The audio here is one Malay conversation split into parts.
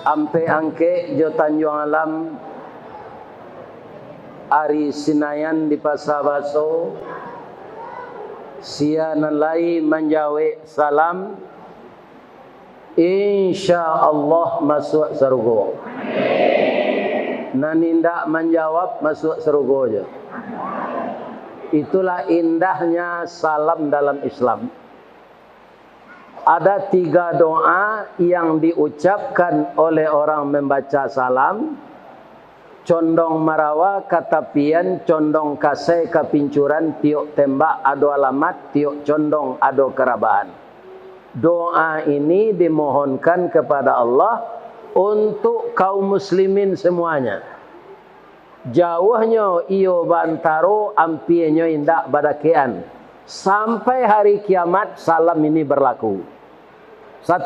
Ampe angke jo Tanjung Alam Ari Sinayan di Pasar Baso sia nalai menjawe salam insyaallah masuk surga. Nanindak menjawab masuk surga aja. Itulah indahnya salam dalam Islam. Ada 3 doa yang diucapkan oleh orang membaca salam. Condong marawa katapian, condong kasai kapincuran, tiuk tembak ado alamat, tiuk condong ado kerabahan. Doa ini dimohonkan kepada Allah untuk kaum muslimin semuanya. Jauhnya iyo bantaro, ampienyo indak badakean. Sampai hari kiamat salam ini berlaku. 1.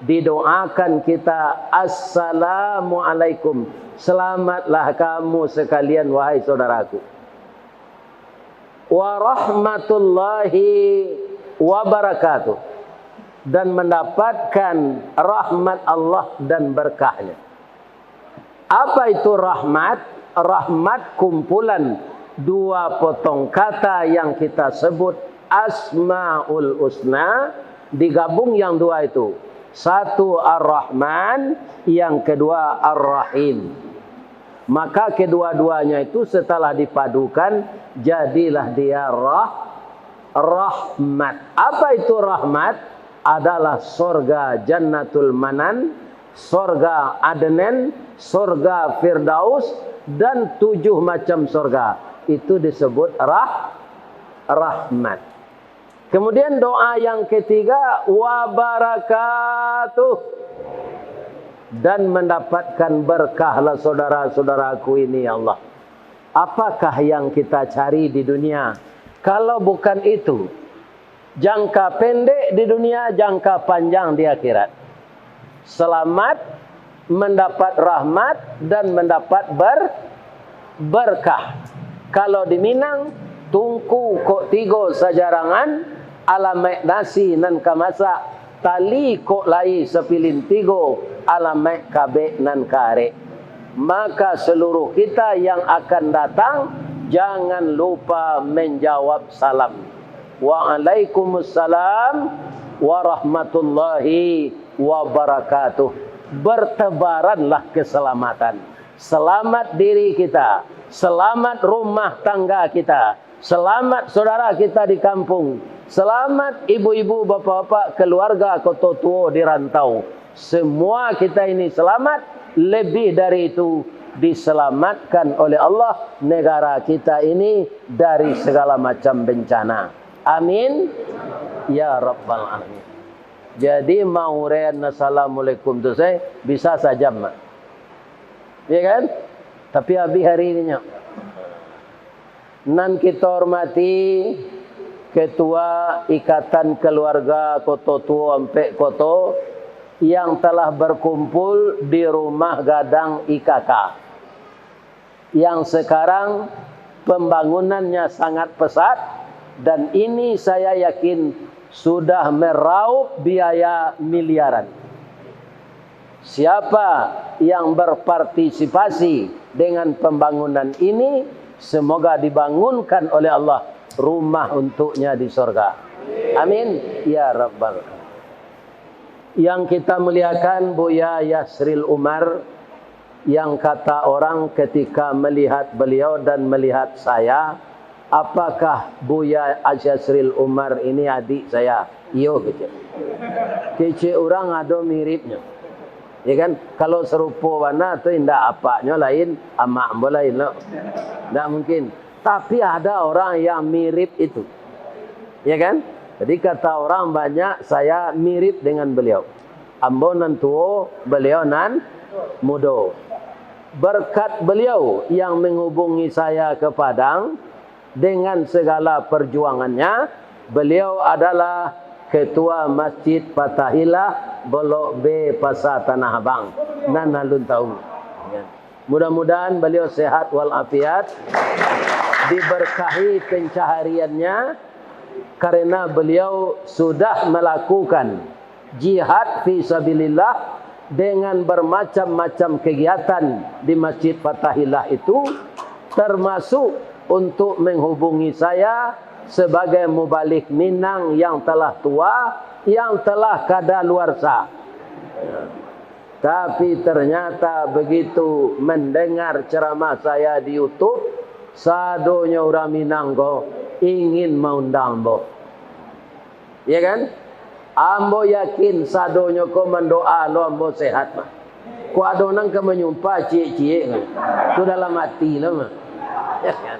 Didoakan kita assalamualaikum. Selamatlah kamu sekalian wahai saudaraku. Wa rahmatullahi wa barakatuh. Dan mendapatkan rahmat Allah dan berkahnya. Apa itu rahmat? Rahmat kumpulan 2 potong kata yang kita sebut Asmaul Husna. Digabung yang 2 itu. 1 Ar-Rahman, yang kedua Ar-Rahim. Maka kedua-duanya itu setelah dipadukan jadilah dia rahmat. Apa itu rahmat? Adalah sorga Jannatul Manan, sorga Adnan, sorga Firdaus, dan 7 macam sorga. Itu disebut rahmat. Kemudian doa yang ketiga wa barakatuh. Dan mendapatkan berkahlah saudara-saudaraku ini ya Allah. Apakah yang kita cari di dunia? Kalau bukan itu, jangka pendek di dunia, jangka panjang di akhirat. Selamat, mendapat rahmat, dan mendapat berkah. Kalau di Minang, tungku kok 3 sajarangan, alamek nasi nan kamasa, tali kok lai sepilin 3, alamek kabe nan kare. Maka seluruh kita yang akan datang, jangan lupa menjawab salam. Waalaikumsalam warahmatullahi wabarakatuh. Bertebaranlah keselamatan. Selamat diri kita, selamat rumah tangga kita, selamat saudara kita di kampung, selamat ibu-ibu, bapak-bapak, keluarga koto tuo di rantau. Semua kita ini selamat. Lebih dari itu, diselamatkan oleh Allah negara kita ini dari segala macam bencana. Amin ya rabbal alamin. Jadi mau rean assalamualaikum tu saya bisa saja mak. Ya kan? Tapi habis hari ini nan kita hormati Ketua Ikatan Keluarga Koto Tuo Ampe Koto yang telah berkumpul di rumah Gadang IKK. Yang sekarang pembangunannya sangat pesat dan ini saya yakin sudah meraup biaya miliaran. Siapa yang berpartisipasi dengan pembangunan ini, semoga dibangunkan oleh Allah rumah untuknya di surga. Amin ya rabbal alamin. Yang kita muliakan Buya Yasril Umar, yang kata orang ketika melihat beliau dan melihat saya, apakah Buya Yasril Umar ini adik saya? Iyo kece. Kece orang ada miripnya. Ya kan? Kalau serupa warna tu indah apanya lain, amak boleh lain. Tak mungkin. Tapi ada orang yang mirip itu. Ya kan? Jadi kata orang banyak saya mirip dengan beliau. Ambo nan tuo, beliau nan mudo. Berkat beliau yang menghubungi saya ke Padang dengan segala perjuangannya, beliau adalah Ketua Masjid Fatahillah Blok B Pasar Tanah Abang. Nan alun tahu. Mudah-mudahan beliau sehat walafiat, diberkahi pencahariannya karena beliau sudah melakukan jihad fi sabilillah dengan bermacam-macam kegiatan di Masjid Fathahillah itu, termasuk untuk menghubungi saya sebagai mubalik Minang yang telah tua, yang telah kadaluarsa. Tapi ternyata begitu mendengar ceramah saya di YouTube, sadonya orang Minang ko ingin mengundang ambo. Ya kan? Ambo yakin sadonya ko mendoa lo ambo sehat mah. Ku adonang ke menyumpah cie-cie kan. Itu dalam hati lah mah. Ya kan?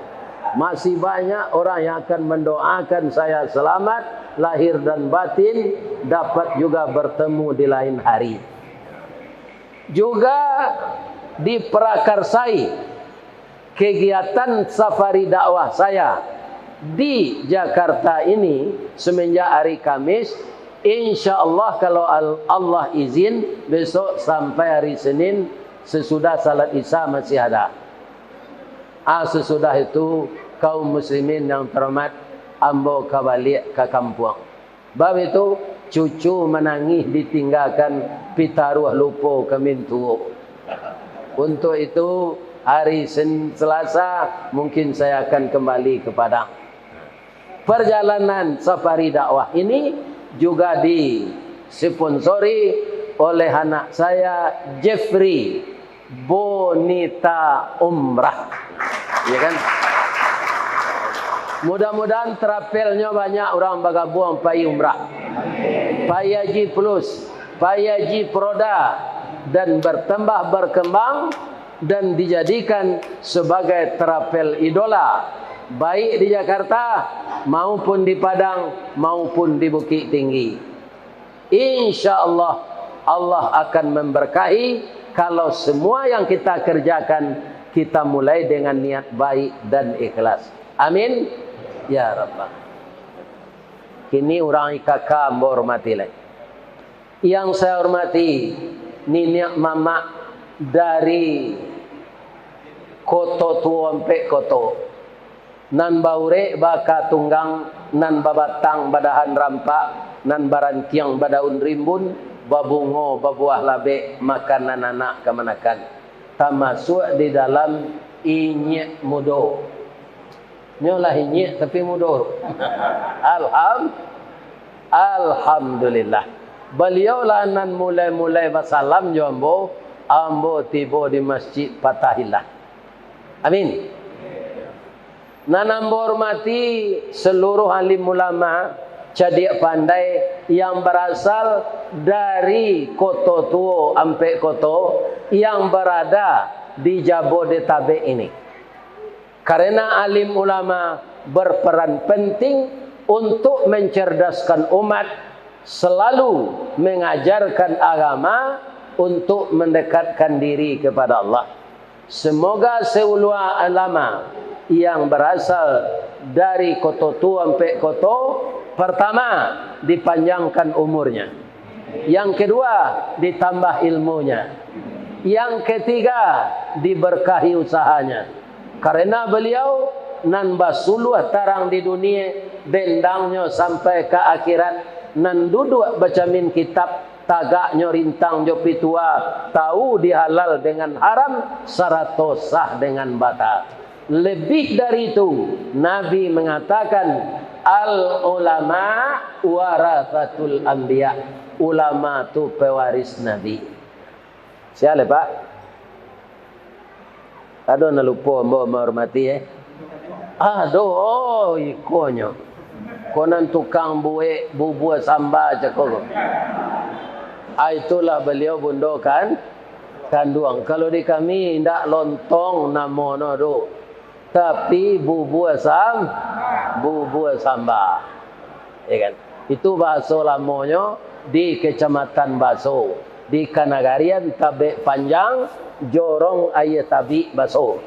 Masih banyak orang yang akan mendoakan saya selamat lahir dan batin, dapat juga bertemu di lain hari. Juga diprakarsai kegiatan safari dakwah saya di Jakarta ini semenjak hari Kamis. InsyaAllah kalau Allah izin, besok sampai hari Senin sesudah salat Isya masih ada. Sesudah itu kaum muslimin yang terhormat, ambo kembali ke kampung. Bab itu cucu menangis ditinggalkan pitaruh lupa ke mintu. Untuk itu hari Selasa mungkin saya akan kembali ke Padang. Perjalanan safari dakwah ini juga disponsori oleh anak saya Jeffrey Bonita Umrah. Ya kan? Mudah-mudahan terapelnya banyak orang bagabung pai umrah, pai haji plus, pai haji proda, dan bertambah berkembang dan dijadikan sebagai terapel idola, baik di Jakarta maupun di Padang maupun di Bukit Tinggi. InsyaAllah Allah akan memberkahi kalau semua yang kita kerjakan kita mulai dengan niat baik dan ikhlas. Amin ya Rabbal. Kini orang IKK ambo hormati lagi. Yang saya hormati nenek mama dari koto tua sampai koto. Nan baure baka tunggang, nan babatang badahan rampak, nan barantiang badaun rimbun, babungo babuah labe makanan anak kemanakan. Termasuk di dalam inyek mudo. Nyolah inyek tapi mudo. Alhamdulillah. Beliau lah nan mulai basalam jombo, ambo tibo di Masjid Fathahillah. Amin. Nanam hormati seluruh alim ulama cadik pandai yang berasal dari Koto Tuo sampai Koto yang berada di Jabodetabek ini. Karena alim ulama berperan penting untuk mencerdaskan umat, selalu mengajarkan agama untuk mendekatkan diri kepada Allah. Semoga seulua ulama yang berasal dari Koto Tua sampai Koto, pertama dipanjangkan umurnya, yang kedua ditambah ilmunya, yang ketiga diberkahi usahanya. Karena beliau nan basuluh tarang di dunia, dendangnya sampai ke akhirat, nan duduk baca min kitab, tagaknya rintang jopi tua, tahu dihalal dengan haram, sarato sah dengan batal. Lebih dari itu, Nabi mengatakan al ulama warathatul anbiya. Ulama itu pewaris Nabi. Siapa Pak? Aduh nak lupa mbak menghormati Aduh, ikonyo. Konan tukang bubuah samba cakok. Itulah beliau bundokan kanduang. Kalau di kami tidak lontong namono do. Tapi bubuah samba, ya kan? Itu bahasa lamonyo di Kecamatan Baso, di Kanagarian Tabek Panjang, Jorong Ayat Tabi Baso.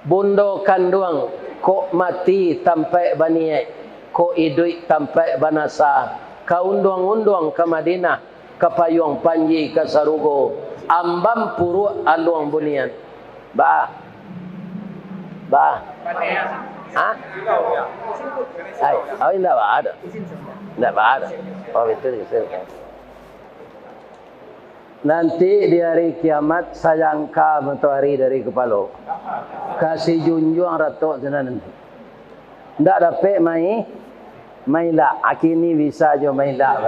Bundo kanduang, kok mati tampai baniye, kok idui tampai banasa, kaunduang-unduang ke Madinah, ke Payung Panji ke Sarugo, ambam puru aluang bunian. Ba. Hah? Oh, tidak ada. Tidak ada. Oh, itu di sini. Nanti di hari kiamat saya angkat matahari dari kepala. Kasih junjung ratok sana nanti. Ndak dapat mai lah. Akini bisa jo mai lah.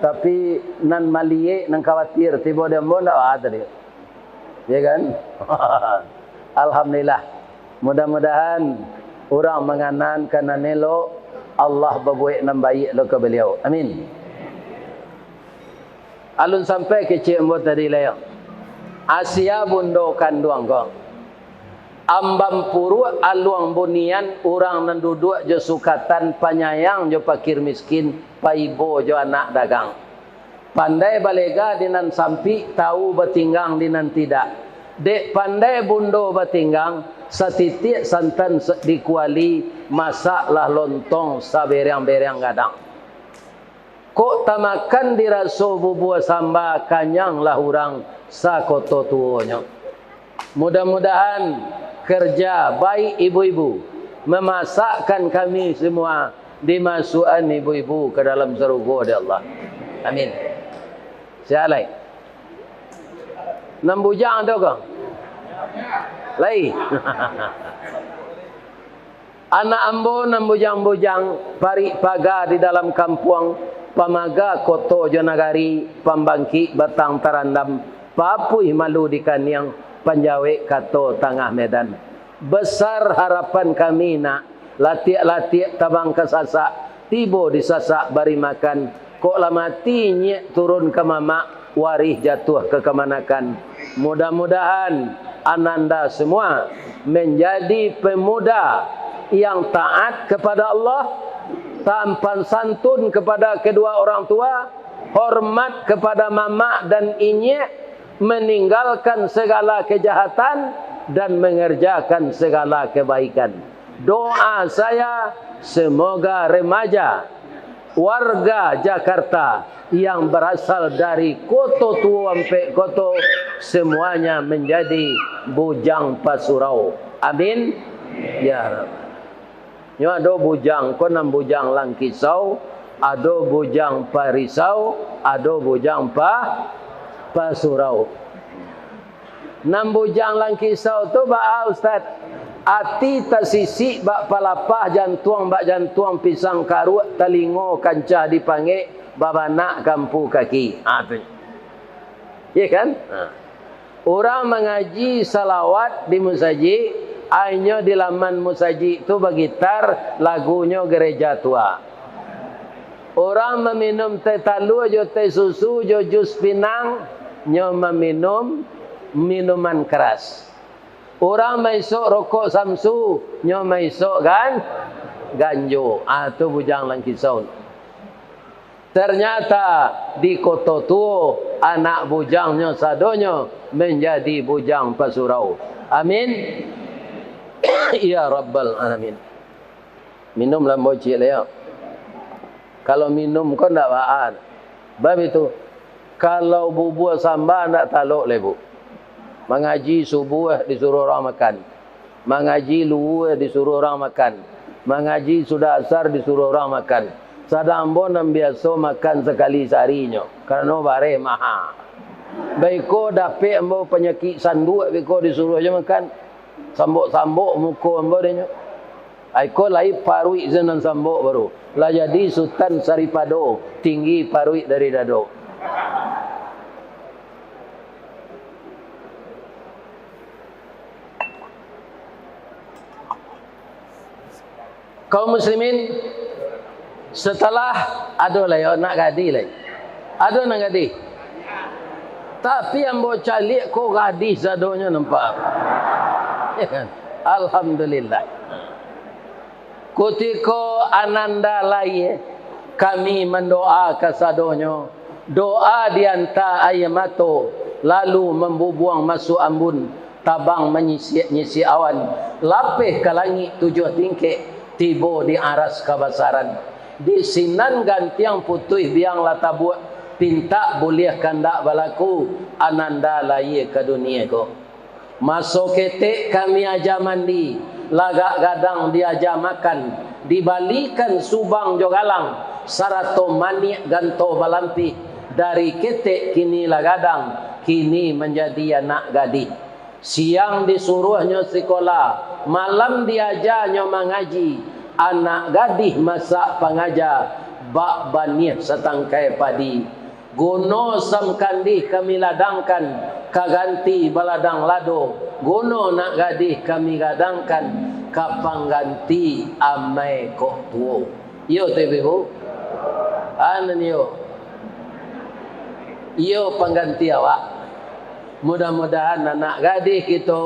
Tapi nan malie nan khawatir tiba dia mau ndak ada dia. Ya kan? Alhamdulillah. Mudah-mudahan orang menganan kana nelo Allah berbuat nan baik lo ke beliau. Amin. Alun sampai ke cik mbok tadi layak. Asia bundo kanduang kong. Ambam puru aluang bunian orang nan duduk jo sukatan penyayang jo pakir miskin, paibo jo anak dagang. Pandai balega dinan sampi tahu batinggang dinan tidak. Dek pandai bundo batinggang satitik santan dikuali masaklah lontong saberang-berang gadang. Kok tamakan diraso bubua samba kanyanglah orang sakoto tuonyo. Mudah-mudahan kerja baik ibu-ibu memasakkan kami semua dimasukkan ibu-ibu ke dalam surga dari Allah. Amin. Sialai. 6 bujang tu kau? Lai. Anak ambo 6 bujang-bujang pari paga di dalam kampung pamaga koto jonagari pambangki batang tarandam papui malu di kaniang panjawe kato tengah medan. Besar harapan kami nak latiak-latiak tabang kesasak tibo disasak bari makan kok lah mati nyek turun ke mamak warih jatuh ke kemanakan. Mudah-mudahan ananda semua menjadi pemuda yang taat kepada Allah, tampan santun kepada kedua orang tua, hormat kepada mama dan inyek, meninggalkan segala kejahatan dan mengerjakan segala kebaikan. Doa saya semoga remaja warga Jakarta yang berasal dari Koto Tua sampai Koto semuanya menjadi bujang pasurau. Amin. Ya. Nyo ada bujang ko 6 bujang Langkisau, ada bujang Parisau, ada bujang Pasurau. 6 bujang Langkisau tu ba ustaz, ati tasisi bak palapah jantuang bak jantuang pisang karut talingo kancah dipanggil babana kampu kaki. Tu. Ya kan? Orang mengaji salawat di musajid, ainyo di laman musajid itu bergitar lagunya gereja tua. Orang meminum teh talu jo teh susu jo jus pinang nyo meminum minuman keras. Orang maisok rokok samsu nyo maisok kan ganjo. Tu bujang Langkisau. Ternyata di Koto Tuo anak bujangnya sadonyo menjadi bujang pasurau. Amin. Ya Rabbal Alamin. Minum lambo cik leo. Kalau minum kau tak bahan. Bab itu. Kalau bubur sambal tak taluk lebu. Mengaji subuh disuruh orang makan. Mengaji luar disuruh orang makan. Mengaji sudah asar disuruh orang makan. Sadambo nam biasa makan sekali seharinya. Kerana bare mahal. Baiko dapat ambo penyakit sanduk baiko disuruh aja makan. Sambuk-sambuk muka ambo dia. Aiko lai parui zenan sambuk baru. Lah jadi Sultan Saripado, tinggi parui dari dado. Kaum muslimin, setelah ada lah ya nak gadi lah. Ada nak gadi. Tapi yang bawa calik kok gadi sadonya nampak. Ya kan? Alhamdulillah. Kutiko ananda lai kami mendoa kasadonyo. Doa dianta ayamato lalu membubuang masuk ambun tabang menyisi awan lapih ke langit 7 tingkik tibo di aras kabasaran di sinan gantiang putih biang latabuat pinta boleh kandak balaku ananda lai ke dunia ko. Masuk ketik kami aja mandi, lagak gadang diaja makan, dibalikan subang jogalang, sarato manik ganto balampi, dari ketek kini lagadang, kini menjadi anak gadis. Siang disuruhnya sekolah, malam diajarnya mengaji. Anak gadis masak pengajar, bak banih setangkai padi. Gono sam kandih kami ladangkan, kaganti baladang lado. Gono nak gadis kami gadangkan, kapang ganti amai kok tuo. Yo tebehu, anan yo. Yo pengganti awak. Mudah-mudahan anak gadis kita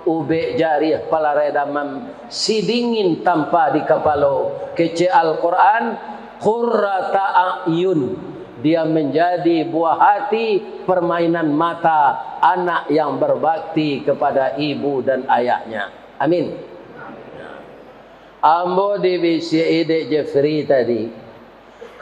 ube jariah palarai damam si dingin tanpa di kepala. Kece Al-Quran qurrata a'yun, dia menjadi buah hati, permainan mata anak yang berbakti kepada ibu dan ayahnya. Amin. Ambo di BCI Dek Jeffrey tadi,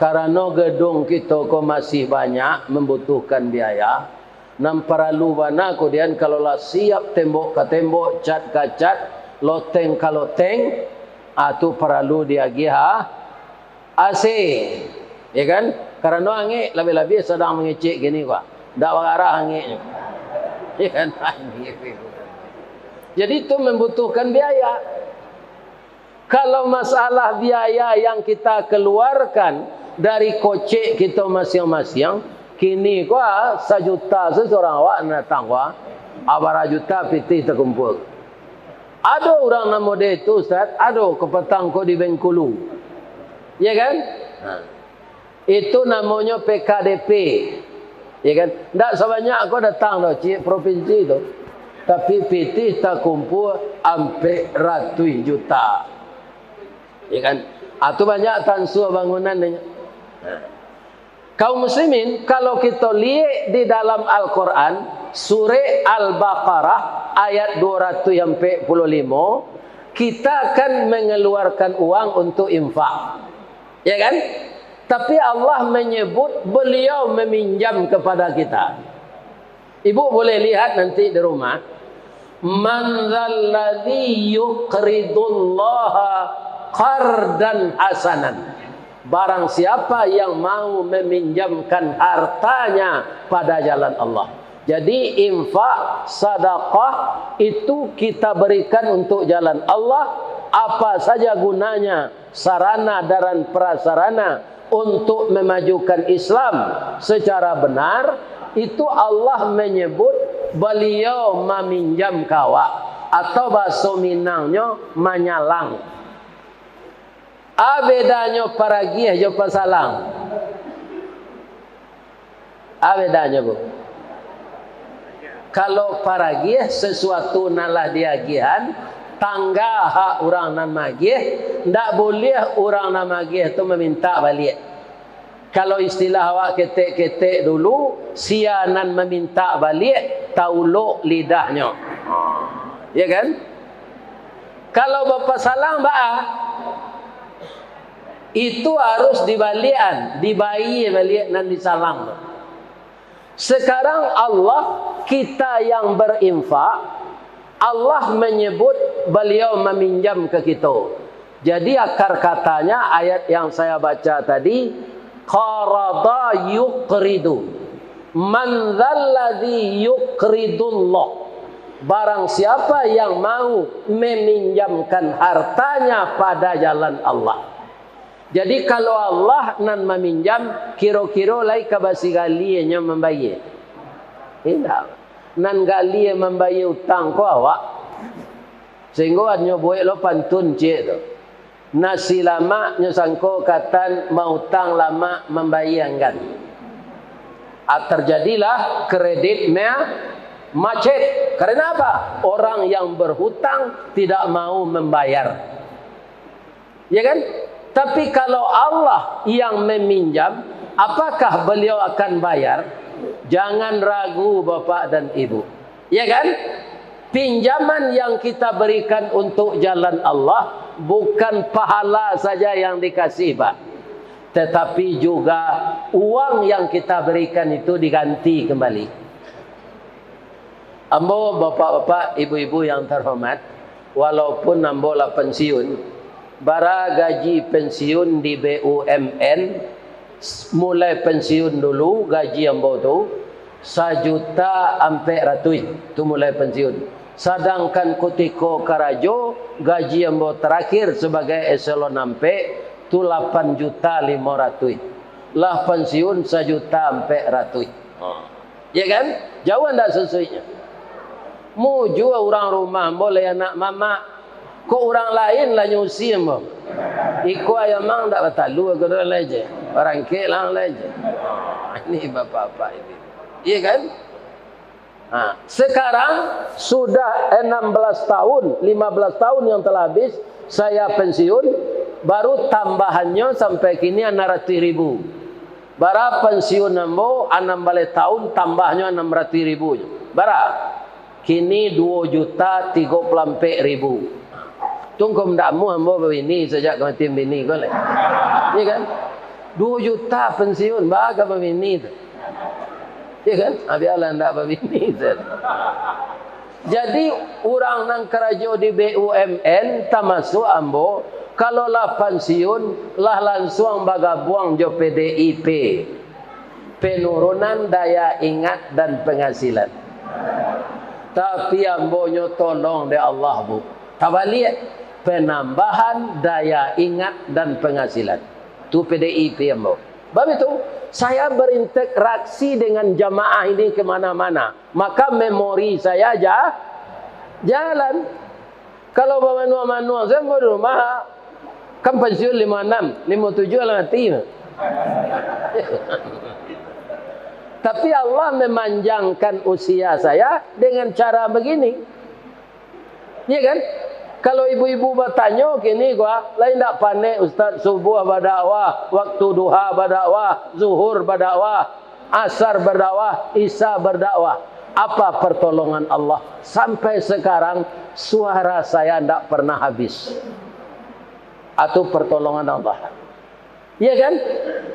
karena gedung kita kok masih banyak membutuhkan biaya. Nam perlu bana kemudian kalau lah siap tembok ke tembok, cat ke cat, loteng ke loteng, itu perlu diagih AC, ya kan? Karena angin lebih-lebih sedang mengecek gini kok, tak arah angin, ya kan? Jadi itu membutuhkan biaya. Kalau masalah biaya yang kita keluarkan dari kocek kita masing-masing, kini kuah 1 juta seseorang awak datang kuah, abara juta piti terkumpul. Ada orang nama dia itu Ustaz, ada kepetang ko di Bengkulu, ya kan? Itu namanya PKDP, ya kan? Tak sebanyak kau datang loh, cik provinsi itu, tapi piti terkumpul sampai ratus juta, ya kan? Atau banyak tansuh bangunan. Kaum muslimin, kalau kita lihat di dalam Al-Quran, surah Al-Baqarah ayat 245, kita akan mengeluarkan uang untuk infak, ya kan? Tapi Allah menyebut beliau meminjam kepada kita. Ibu boleh lihat nanti di rumah. Man dzalladzi yuqridullaha qardan hasanan. Barang siapa yang mau meminjamkan hartanya pada jalan Allah. Jadi infak, sedekah itu kita berikan untuk jalan Allah. Apa saja gunanya, sarana dan prasarana untuk memajukan Islam secara benar, itu Allah menyebut beliau meminjam kawak, atau bahasa Minangnya menyalang. Bedanya paragiah jo pasalang. Bedanya bu. Kalau paragiah sesuatu nalah diagihan, tangga hak orang nan magih, ndak boleh orang nan magih tu meminta balik. Kalau istilah awak ketek-ketek dulu, sianan meminta balik, tauluk lidahnya. Ya kan? Kalau bapa salang itu harus dibalikan, dibayi balik dan disalang. Sekarang Allah, kita yang berinfak, Allah menyebut beliau meminjam ke kita. Jadi akar katanya ayat yang saya baca tadi, qarada yuqridu, man dzalladzi yuqridullah. Barang siapa yang mau meminjamkan hartanya pada jalan Allah. Jadi kalau Allah nan meminjam, kira-kira lai kabasi galinya membayar. Tidak. Nan gali membayar utang ko awak. Sehingga adnya buat lo pantun cik tu. Nasi lama nyosangko katan mau utang lama membayangkan. Terjadilah kredit macet. Karena apa? Orang yang berhutang tidak mau membayar. Ya kan? Tapi kalau Allah yang meminjam, apakah beliau akan bayar? Jangan ragu bapak dan ibu. Ya kan? Pinjaman yang kita berikan untuk jalan Allah bukan pahala saja yang dikasih pak. Tetapi juga uang yang kita berikan itu diganti kembali. Ambo bapak-bapak, ibu-ibu yang terhormat, walaupun ambo lah pensiun, bara gaji pensiun di BUMN mulai pensiun dulu gaji ambo tu 1.400.000 tu mulai pensiun. Sedangkan ketika karajo gaji ambo terakhir sebagai eselon ampe tu 8.500.000. Lah pensiun 1.400.000. Ya kan? Jauh ndak sesuainya. Muju orang rumah boleh anak mama. Kok orang lain lah nyusi ambo. Iku ayam mang ndak batalu aku dah leje. Orang ke lang leje. Ini bapak-bapak ini. Iya kan? Nah, sekarang sudah 16 tahun, 15 tahun yang telah habis saya pensiun, baru tambahannya sampai kini 600.000. Bara pensiun ambo 6 tahun tambahnya 600.000. Bara kini 2.034.000. Tunggu mendakmu ambo bini sejak kematian bini kau le. Iya kan? 2 juta pensiun baga bini tu. Ya kan? Biarlah ndak berbini. Jadi orang nang kerajo di BUMN termasuk ambo kalau lah pensiun lah langsung bagabuang jo PDIP. Penurunan daya ingat dan penghasilan. Tapi ambo nyo tolong de Allah bu. Tabalik penambahan daya ingat dan penghasilan. Tu PDIP ambo. Sebab itu saya berinteraksi dengan jamaah ini kemana-mana. Maka memori saya jalan. Kalau manual saya mau di rumah. Kan pensiun 56, 57 lah mati. Tapi Allah memanjangkan usia saya dengan cara begini. Ya kan? Kalau ibu-ibu bertanya kini gua lain tak pandai ustaz subuh berdakwah, waktu duha berdakwah, zuhur berdakwah, asar berdakwah, isya berdakwah. Apa pertolongan Allah? Sampai sekarang suara saya tidak pernah habis. Atau pertolongan Allah. Ya kan?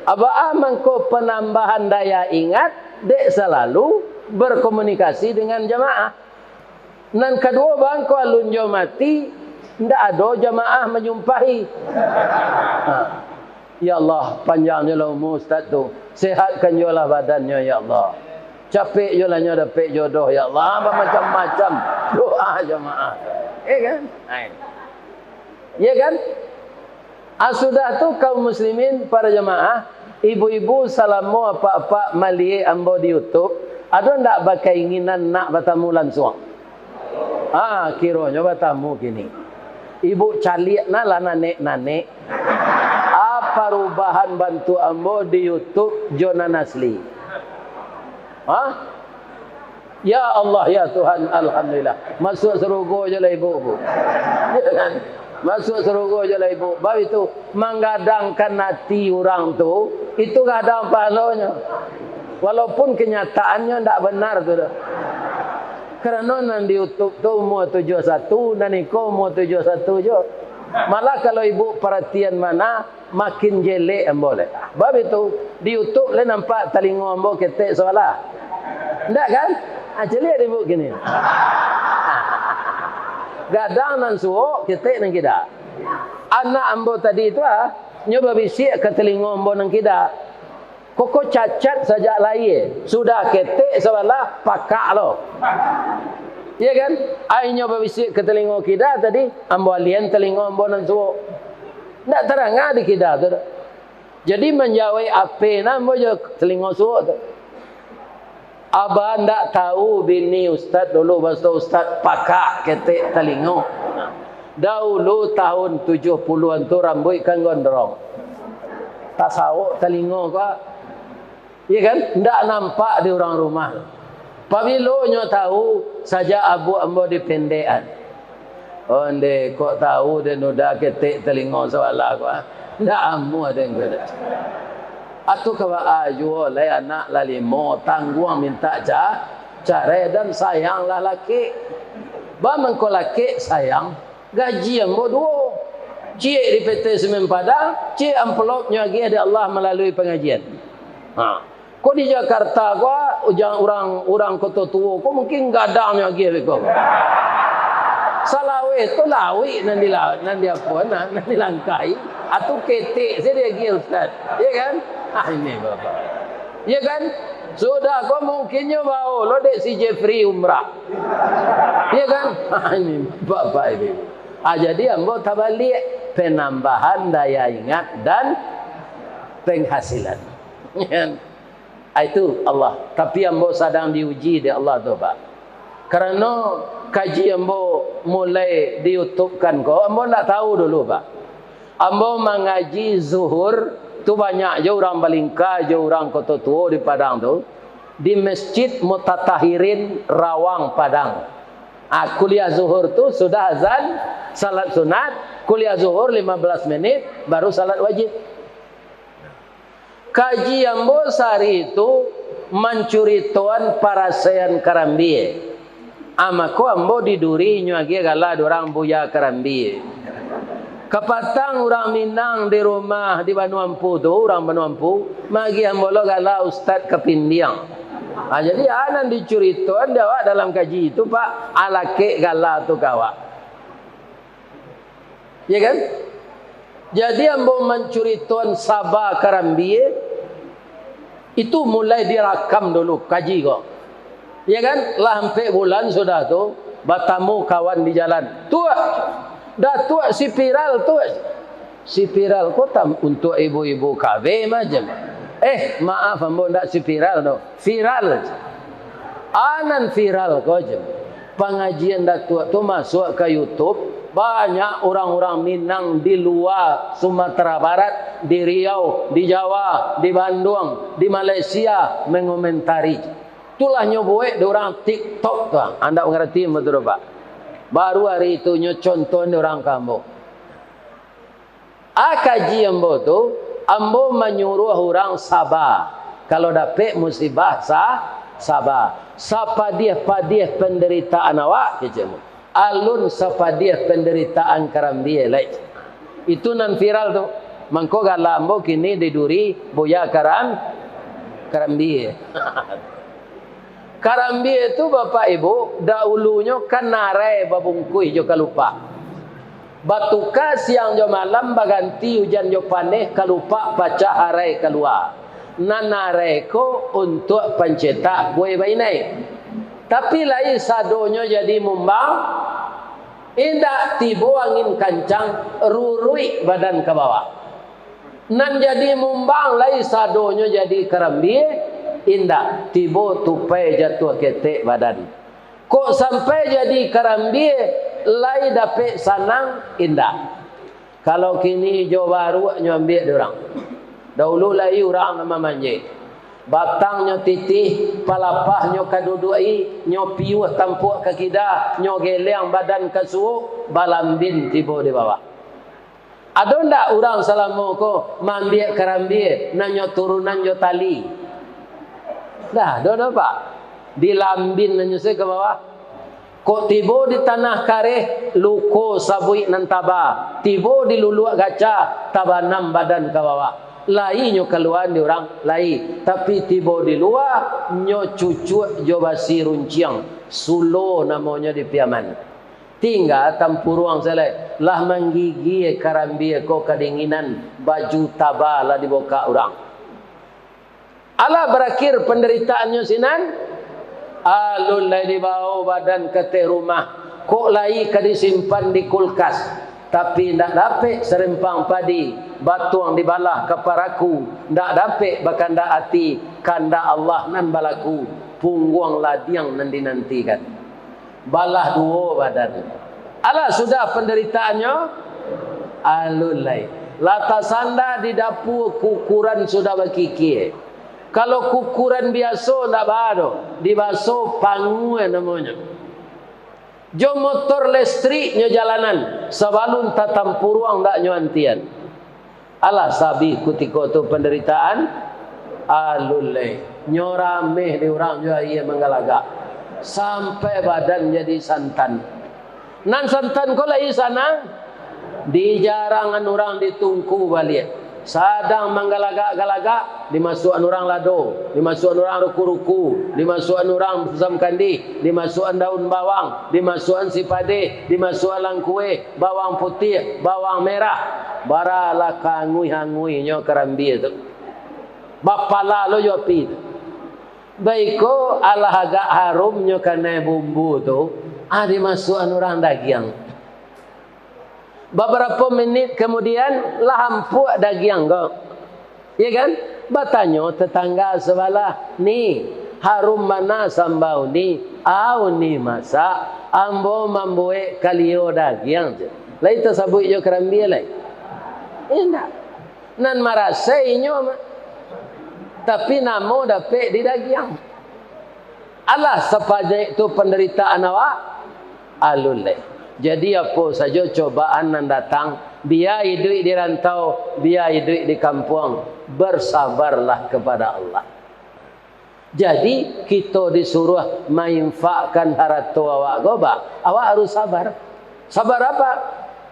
Abah mangko penambahan daya ingat dek selalu berkomunikasi dengan jamaah. Dan kedua bangko alunjo mati ndak ada jamaah menjumpahi. Ya Allah, panjangnya lah umur ustaz tu. Sehatkan jolah badannya ya Allah. Capek jolahnya dapat jodoh ya Allah. Macam-macam doa jamaah. Kan? Ya kan? Sudah tu kaum muslimin para jamaah, ibu-ibu salamu apa-apa mali ambo di YouTube, ada ndak berkeinginan nak bertemu langsung? Kiranya bertemu kini. Ibu calik lah nanek-nanek. Apa perubahan bantu ambo di YouTube Jonan Asli? Ya Allah ya Tuhan, alhamdulillah. Masuk surga je lah ibu. Masuk surga je lah ibu. Baru itu menggadangkan hati orang tu, itu gadang pahalanya. Walaupun kenyataannya tidak benar tu dah. Kerana nan di YouTube tu umur 71 dan iko umur 71 je. Malah kalau ibu perhatian mana makin jelek ambo le. Bab itu di YouTube le nampak telinga ambo ketek soalah. Ndak kan? Jelek ibu gini. Gadang nan suo ketek nang kita. Anak ambo tadi itu nyoba bisik ke telinga ambo nang kita. Koko cacat saja lain. Sudah ketek sebelah pakak lo. Ya kan? Airnya berbisik ke telinga kita tadi. Ambo alien telinga ambo nan suo. Tak terang di kita tu. Jadi menjawai apa ambo je telinga suo tu. Abang tak tahu bini ustaz dulu. Masa ustaz pakak ketek telinga. Dahulu tahun 70-an tu rambut kan gondrong. Tak sawuk telinga kau. Ya kan? Tak nampak di orang rumah. Apabila nyo tahu saja abu ambo dipendekan. Onde kok tahu dia nuda ketik telinga soalah ko. Ndak amu ada yang kata. Atu kawa aju oleh anak lalimo tangguang minta cara dan sayanglah laki. Ba mengko laki sayang gaji ambo dua. Cik di PT Semen Padang, cik amplopnya lagi ada Allah melalui pengajian. Kau di Jakarta kau orang kota tua kau mungkin gadangnya lagi kau. Salawe tu lawi nan dia apa nan dilangkai atau ketik saya dia gil ustaz. Ya kan? Ini bapak. Ya kan? Sudah kau mungkinnya bau lo dek si Jeffrey umrah. Ya kan? Ini bapak ibu. Jadi ambo tabalik penambahan daya ingat dan penghasilan. Itu Allah. Tapi ambo sedang diuji di Allah tu pak. Karena kaji ambo mulai di YouTube kan kok, ambo tak tahu dulu pak. Ambo mengaji zuhur tu banyak je orang Balingka, je orang Kota Tua di Padang tu, di Masjid Mutatahirin Rawang Padang. Kuliah zuhur tu sudah azan, salat sunat, kuliah zuhur 15 menit, baru salat wajib. Kaji ambo sehari itu mencuri tuan parasean Karambie. Amako ambo diduri nyuagi gala dorang buya Karambie. Kapatang orang Minang di rumah di Banuampu tu, orang Banuampu, magi ambo lo gala Ustaz Kepindiang. Jadi anan dicuri tuan dia dalam kaji itu pak alake gala tu kawa. Ya kan? Jadi ambo mencuri tuan Sabah Karambie itu mulai direkam dulu kaji kok. Ya kan? Lah sampai bulan sudah tu bertemu kawan di jalan. Tua, dah tua si viral tu. Si viral kota untuk ibu-ibu KB macam. Maaf ambo ndak si viral tu. Viral. Anan viral kau je. Pengajian dah tua tu masuk ke YouTube. Banyak orang-orang Minang di luar Sumatera Barat, di Riau, di Jawa, di Bandung, di Malaysia mengomentari. Itulah nyoboe orang TikTok tu. Anda mengerti betul pak? Baru hari itu contoh orang kamu. Kaji ambo tu, ambo menyuruh orang sabar. Kalau dapat musibah sabar. Sapa dia penderitaan awak kecil. Alun sapa dia penderitaan Karambie lain. Itu nan viral tu. Mangko galambo kini diduri boya Karambie. Karambie itu bapak ibu dahulunya kan narai babungkui jo kalupa. Batuka siang jo malam baganti hujan jo paneh kalupa baca harai keluar. Narai ko untuk pencetak kue bainai. Tapi lain sadonya jadi mumbang. Indak tibo angin kancang rurui badan ke bawah. Nan jadi mumbang lain sadonya jadi Karambie. Indah tibo tupai jatuh ketek badan. Kok sampai jadi Karambie lai dapat sanang indah. Kalau kini jo baru nyambil dorang. Dahulu lai orang nama manje. Batang nyo titih, palapah nyo kadudui, nyo piuh tampuk ke kida, nyo geleng badan ke suuk, balambin tibo di bawah. Ada ndak orang salamu ko mambil Karambie nanyo turunan jo tali. Dah, ada pak. Dilambin nanyusai ke bawah. Kok tibo di tanah kareh luko sabui nan taba. Tibo di luluak gaca tabanam badan ke bawah. Lai nyo keluar di orang lai. Tapi tibo di luar nyo cucu jo basi runciang. Sulo namanya di Piaman. Tinggal tampuruang selai. Lah menggigi Karambie ko kedinginan baju taba lah di boka orang. Allah berakhir penderitaannya sinan. Alun lai dibawa badan ke rumah. Kok lai ke disimpan di kulkas. Tapi tidak dapat serempang padi. Batuang dibalah keparaku. Tidak dapat bakanda hati. Kanda Allah nan balaku. Pungguang ladiang nan dinantikan. Balah dua badan. Allah sudah penderitaannya. Alun lai. Latasanda di dapur kukuran sudah berkikir. Kalau kukuran biasa tak baru, dibaso panguan namanya. Jo motor listriknya jalanan, sebalun tatampuruang tak nyuantian. Alah sabi kutiko tu penderitaan, alulai nyorameh di orang juga ia menggalaga sampai badan jadi santan. Nan santan ko lai sana, di jarangan orang ditungku balik. Sadang manggalagak-galagak, dimasukkan orang lado, dimasukkan orang ruku-ruku, dimasukkan orang bersam kandi, dimasukkan daun bawang, dimasukkan sipade, dimasukkan langkue, bawang putih, bawang merah. Baralah kangui-hangui nyo kerambi itu. Bapala lo yo pi. Baiko Allah agak harum nyo kena bumbu tu, dimasukkan orang daging. Beberapa menit kemudian lampuk daging kau. Ya kan? Bertanya tetangga sebelah, ni harum mana sambau ni? Au ni masak, ambo membuat kalio daging je. Lai tersabut jo kerambi lai. Indah. Nan marasai nyo tapi namo dapat di daging. Allah sepanjang itu penderitaan awak alul lai. Jadi apa saja cobaan yang datang, biar hidup di rantau, biar hidup di kampung, bersabarlah kepada Allah. Jadi kita disuruh menginfakkan harta awak goba. Awak harus sabar. Sabar apa?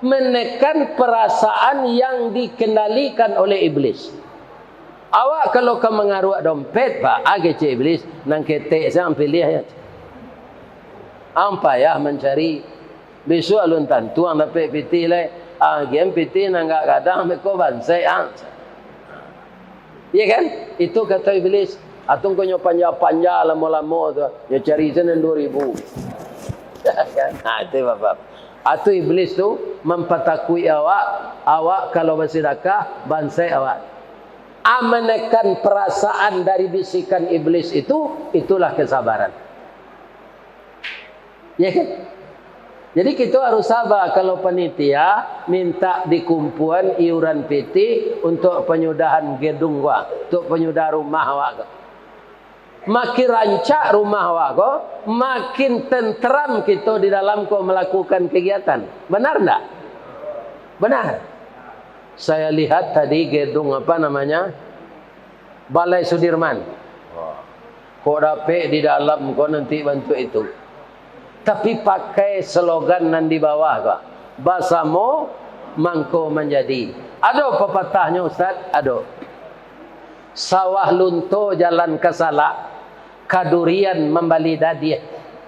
Menekan perasaan yang dikendalikan oleh iblis. Awak kalau kau mengaruh dompet, pak, agak iblis, nang ketek saya pilih ya. Ampa ya mencari. Besok alun tantuang dapat piti lai. Game piti nangga kadang meko bansai ya kan? Itu kata iblis. Atung kau nyopanja-panja lama-lama tu. Nyo cari sana 2,000. Itu bapak. Atu iblis tu mempatakui awak kalau bersedekah bansai awak. Menekan perasaan dari bisikan iblis itu, itulah kesabaran. Ya kan? Jadi kita harus sabar kalau panitia minta dikumpulan iuran PT untuk penyudahan gedung gua, untuk penyudah rumah awak. Makin rancak rumah awak, makin tenteram kita di dalam melakukan kegiatan. Benar enggak? Benar. Saya lihat tadi gedung apa namanya? Balai Sudirman. Kok dapat di dalam kok nanti bantu itu. Tapi pakai slogan nan di bawah kok. Basamu mangko menjadi. Ada pepatahnya Ustaz? Ada. Sawah lunto jalan kesalak, kadurian membali dadi.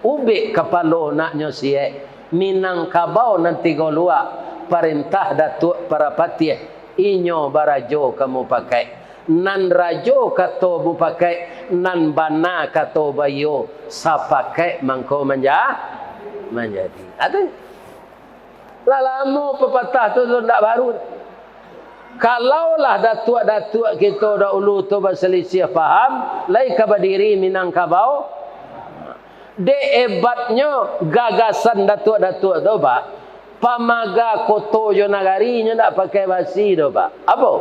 Ubik kepalo naknyo siye. Minangkabau nanti golua. Perintah datuk para patih. Inyo barajo kamu pakai. Nan rajo kato bu pakai, nan bana kato bayo sapakai mangko menjadi. Ada. Lalamu pepatah tu ndak baru. Kalaulah datuk-datuk kita dahulu tu berselisih faham, lai kabadiri minangkabau. De hebatnya gagasan datuk-datuk tu pak. Pamaga koto jo nagarinya ndak pakai basi tu pak. Apa?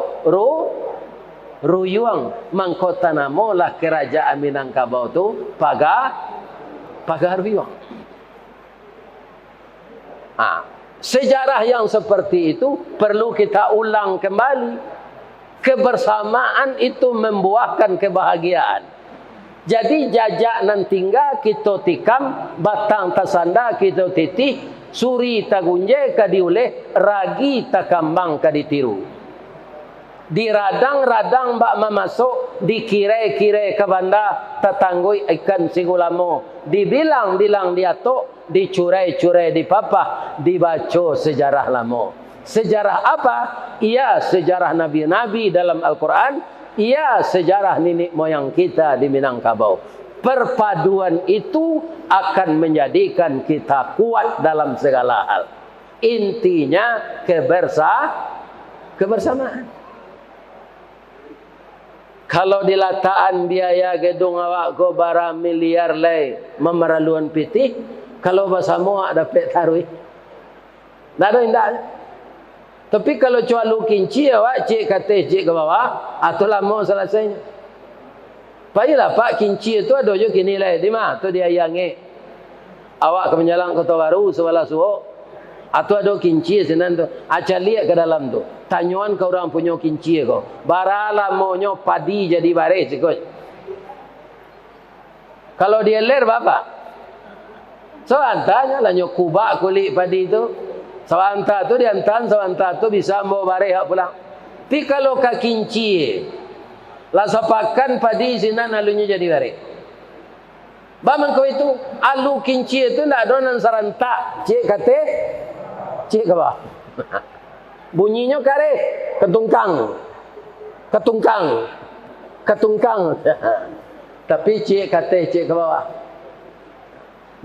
Ruyuang mangkota namolah kerajaan Minangkabau tu pagar ruyuang. Sejarah yang seperti itu perlu kita ulang kembali. Kebersamaan itu membuahkan kebahagiaan. Jadi jajak nan tinggal kita tikam, batang tasanda kita titih, suri tagunje kadiuleh, ragi takambang kaditiru. Diradang-radang bak memasuk, dikire-kire ke banda, tetanggui ikan sigulamo, dibilang-bilang diatuk, dicurai-curai di papah, dibaca sejarah lama. Sejarah apa? Ia sejarah Nabi-Nabi dalam Al-Quran, ia sejarah nenek moyang kita di Minangkabau. Perpaduan itu akan menjadikan kita kuat dalam segala hal. Intinya kebersamaan. Kalau dilataan biaya gedung awak go bara miliar lay memeraluan pitih, kalau basamu dapat tarui. Tak ada indah. Tapi kalau cua lu kinci awak cik kata cik ke bawah, atulah mau selesainya. Baiklah pak kinci itu ada je kini lay di mana tu dia yangi. Awak ke menjalang Kota Baru sebelah suho. Atau ada kinci senan tu. Aca lihat ke dalam tu. Tanyuan ke orang punya kinci ko. Baralah monyo padi jadi baris ikut. Kalau dia ler bapa. So antanya lah nyo kubak kulit padi tu. Sawanta tu diantan, sawanta tu bisa bawa baris pulang. Pi kalau ka kinci la sapakan padi sinan alunya jadi bare. Baman kau itu alu kinci itu ndak donan sarantak, cik kate cik ke bawah. Bunyinya kare ketungkang. Ketungkang. Ketungkang. Tapi cik kate cik ke bawah.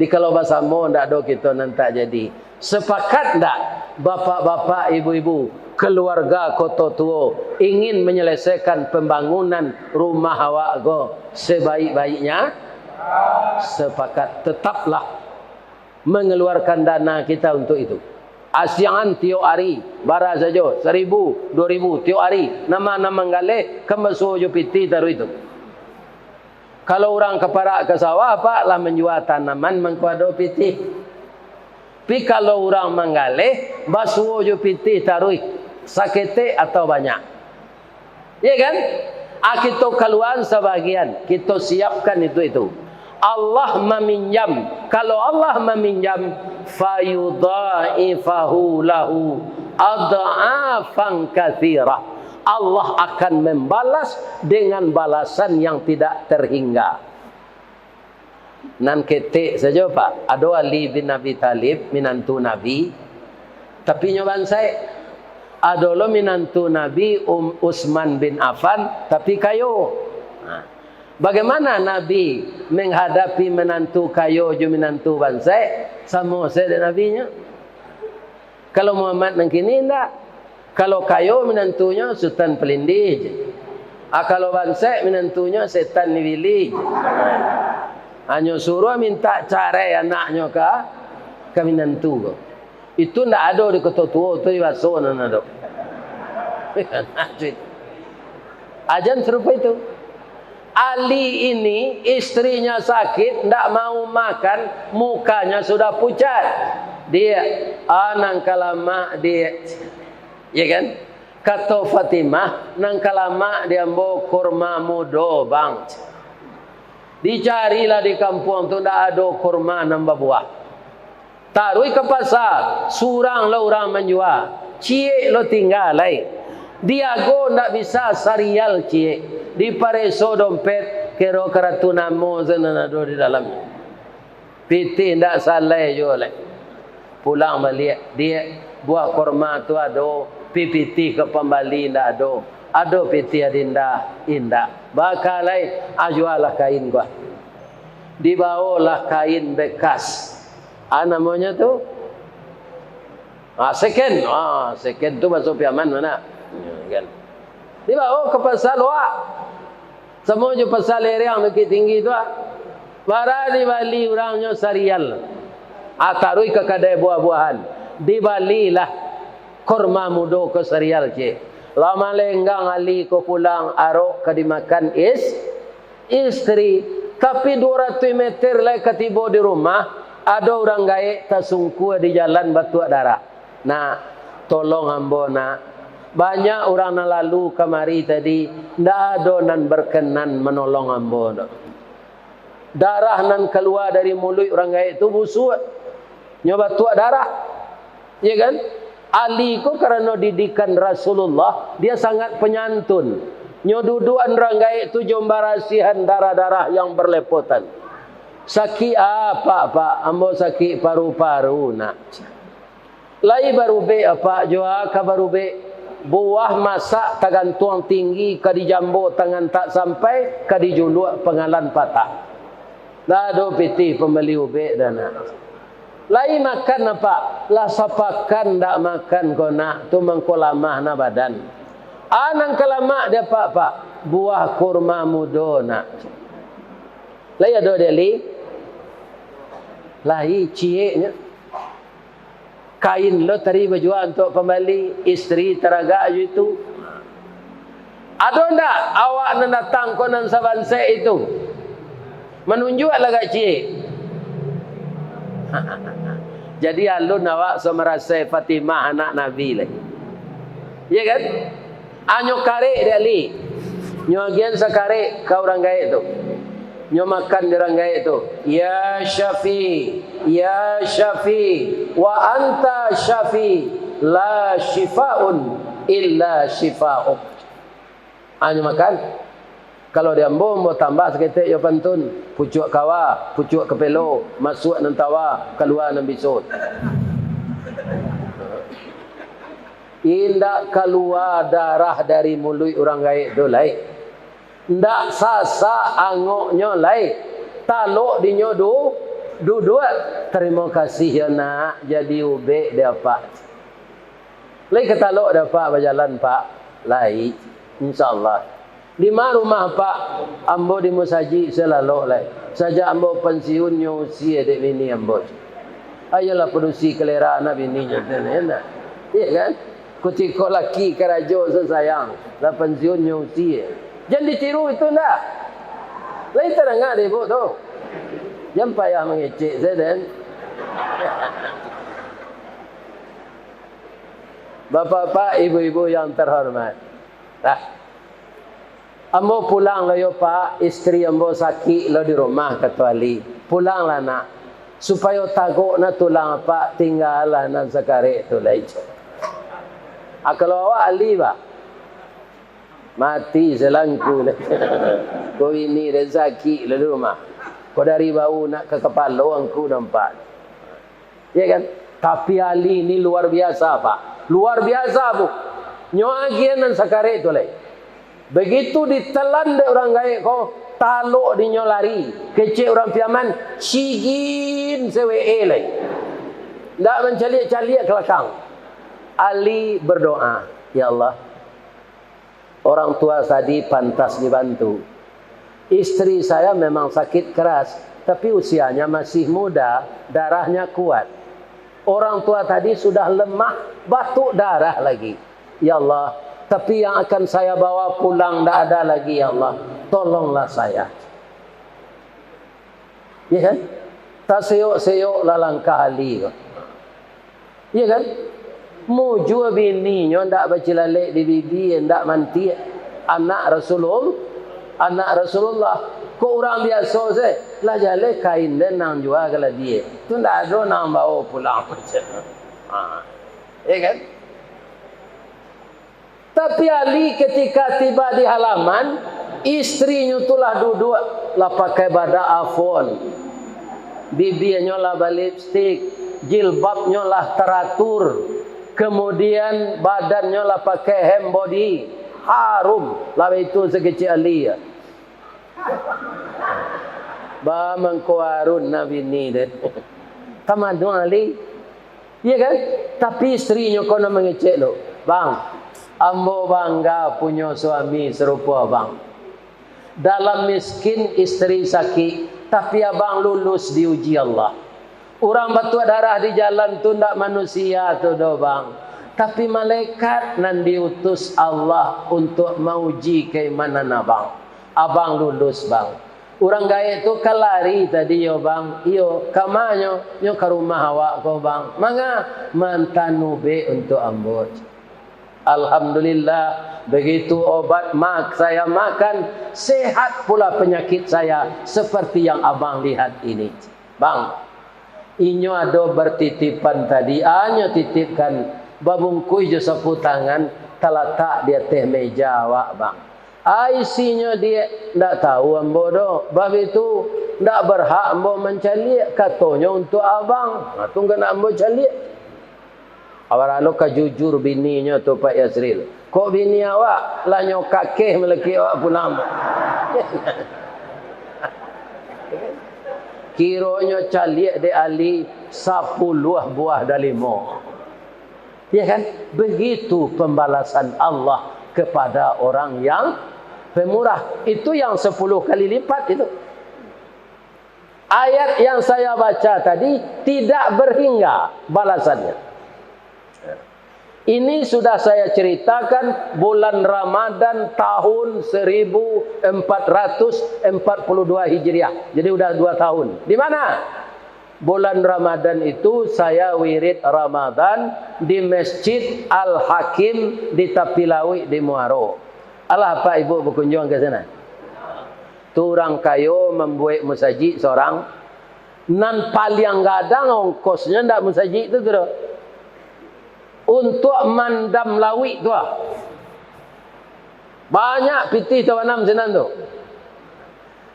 Di kalau bahasa mo ndak do kita nanti jadi. Sepakat ndak bapak-bapak, ibu-ibu, keluarga kota tua ingin menyelesaikan pembangunan rumah awak go sebaik-baiknya? Sepakat. Tetaplah mengeluarkan dana kita untuk itu. Asiangan tiap hari bara saja 1,000, 2,000 tiap hari. Nama-nama gale kemesu jupiti taruh itu. Kalau orang keparak ke sawah apa lah menjual tanaman mengkuado piti. Pi kalau orang menggalih basuh jupiti taruh sakete atau banyak. Ya kan? Kita keluar sebagian, kita siapkan itu. Allah meminjam. Kalau Allah meminjam, fayudha'ifahu lahu adha'afan katsira. Allah akan membalas dengan balasan yang tidak terhingga. Nan ketik saja Pak. Ada Ali bin Abi Talib, minantu Nabi. Tapi nyoban saya. Ada lo minantu Nabi Utsman bin Affan, tapi kayo. Bagaimana Nabi menghadapi menantu kayo jo minantu bansai sama saya dan nabinya? Kalau Muhammad nang kini ndak. Kalau kayo menantunya sultan pelindih. Kalau bansai menantunya setan niwili. Hanya suruh minta cara anaknya ke minantu. Itu ndak ada di kota tua tu iwaso nan ada. Ajan serupa itu. Ali ini istrinya sakit, ndak mau makan, mukanya sudah pucat. Dia nang kalama dia, ya kan? Kata Fatimah, nang kalama dia bawa kurma mudo bang. Dicarilah di kampung tu ndak ada kurma nambah buah. Taruh ke pasar, surang lo orang menjual, cie lo tinggal lain. Dia go ndak bisa sarial cie. Di pareso dompet kero karatu namo zenanado di dalamnya. Piti ndak saleh jo le. Pulang balik dia buah kurma tu ada, pipiti ke pembali ndak ada. Ada piti adinda indah. Bakalai ajualah kain gua. Dibawalah kain bekas. Namanya tu second. Second tu masuk piaman mana? Kan. Dibawa ke pasar luar. Semua je pasar lereng Bukit Tinggi tu. Bara di Bali orangnya sarial. Taruh ke kedai buah-buahan. Di Bali lah kurma mudo ke sarial je. Lama lenggang Ali ko pulang arok ke dimakan istri. Tapi 200 meter lagi ketiba di rumah. Ada orang gaek tersungku di jalan batuak darah. Nah, tolong ambo nak. Banyak orang yang lalu kemari tadi ndak ada nan berkenan menolong ambo. Darah nan keluar dari mulut orang gaek itu busuk. Nyoba tuak darah. Ya kan? Ali ko karena didikan Rasulullah, dia sangat penyantun. Nyoduduan orang gaek itu jombarasihan darah-darah yang berlepotan. Sakit apa Pak? Ambo sakit paru-paru nak. Lai baru be apa? Joa ka baru be. Buah masak tagantuang tinggi ka di jambo tangan tak sampai ka di juluk pengalan patah. Lado piti pembeli ube dana. Lai makan apa? Lah sapakan ndak makan ko nak tu mengkolamah na badan. Anang kelama dia pak buah kurma mudo nak. Lai ada deli. Lai cieknya. Kain lo tadi berjual untuk pembeli istri teraga itu. Ada ndak awak nak datang konan sabanse itu? Menunjuk lagak cie. Jadi alun awak semerasa Fatimah anak Nabi lagi. Ya kan? Anyo kare dia li. Nyo agian sakare kau orang gaek tu. Nyo makan di orang gaek tu. Ya Syafi, ya Syafi, wa anta Syafi, la shifaun illa shifa'uk. Hanya makan. Kalau dia ambo tambah seketik yo pantun, pucuk kawa, pucuk kepelo, masuk nan tawa, keluar nan bisut. Indak keluar darah dari mulut orang gaib tu lain. Ndak sasa angoknya lain. Taluk dinyo dua. Terima kasih ya nak, jadi ubek dia pak. Lai ketaluk dia pak berjalan pak. Lai insyaallah. Di rumah pak ambo di musaji selalu lai. Saja ambo pensiun nyusi adik bini ambo. Ayolah produksi kelera anak bininya enak. Iya kan? Kucing laki kerajo sesayang. Lah pensiun nyusi. Jangan ditiru itu ndak. Lai terangah deh bu tu. Jangan payah mengecek saya dan. Bapak-bapak, ibu-ibu yang terhormat. Ambo pulang lah yo pak, istri ambo sakit lo di rumah kata Ali. Pulanglah nak. Supaya tagok na tulang pak tinggalah nan sekarek tu lah itu. Kalau awak Ali pak. Mati selangku lah. Kau ini rezeki lo di rumah. Kau dari bau nak ke kepala angku nampak. Ya kan? Tapi Ali ni luar biasa pak. Luar biasa bu. Nyoagian dan sakare itu lagi. Begitu ditelan de orang gaib kau taluk di nyolari. Kecik orang piaman. Cigin sewe lagi. Tak mencalik-calik kelakang. Ali berdoa. Ya Allah. Orang tua tadi pantas dibantu. Istri saya memang sakit keras, tapi usianya masih muda, darahnya kuat. Orang tua tadi sudah lemah, batuk darah lagi. Ya Allah, tapi yang akan saya bawa pulang tidak ada lagi ya Allah. Tolonglah saya. Ya kan? Tak seyok-seyok lah langkah Ali. Ya kan? Muju bininya tidak baca lalik di bibi, tidak manti. Anak Rasulullah. Kok orang biasa saya lah jale kain dan nang jual kalau dia. Tu ndak ada nang bawa pulang macam. Ya kan? Tapi Ali ketika tiba di halaman, istrinya itulah duduk lah pakai bada afon. Bibirnya lah lipstick, jilbabnya lah teratur. Kemudian badannya lah pakai hem body. Harum lah itu sekecil Ali ya. Ba mengkuarun Nabi ni deh. Tamadun Ali. Iya kan? Tapi istrinya kau nak mengecek lo. Bang, ambo bangga punya suami serupa abang. Dalam miskin istri sakit, tapi abang lulus diuji Allah. Orang batuk darah di jalan tu ndak manusia tu do bang. Tapi malaikat nan diutus Allah untuk menguji keimanan abang. Abang lulus bang. Orang gaib tu kalari tadi yo bang. Iyo kamanyo nyo ke rumah awak ko bang. Manga mantanube untuk ambot. Alhamdulillah begitu obat mak saya makan sehat pula penyakit saya seperti yang abang lihat ini. Bang, inyo ada bertitipan tadi. Anyo titipkan babungkui je sapu tangan talatak dia teh meja awak bang. Isinya dia ndak tahu ambo do. Bab itu ndak berhak ambo mencalik katanya untuk abang. Tu kena ambo calik. Awak lalu jujur bininya tu Pak Yasril. Kok bini awak lah nyokakeh meleki awak pulang. Kiranya calik de Ali 10 buah dalimo. Ya kan? Begitu pembalasan Allah kepada orang yang pemurah. Itu yang 10 kali lipat itu. Ayat yang saya baca tadi tidak berhingga balasannya. Ini sudah saya ceritakan bulan Ramadan tahun 1442 Hijriah. Jadi sudah 2 tahun. Di mana? Bulan Ramadan itu saya wirid Ramadan di Masjid Al-Hakim di Tapilawi di Muaro. Alah Pak Ibu berkunjung ke sana. Turang kayo membuat musajid seorang. Nan paling gadang ongkosnya ndak musajid itu tu. untuk mandam lawi tu. Banyak pitih tawanam senan tu.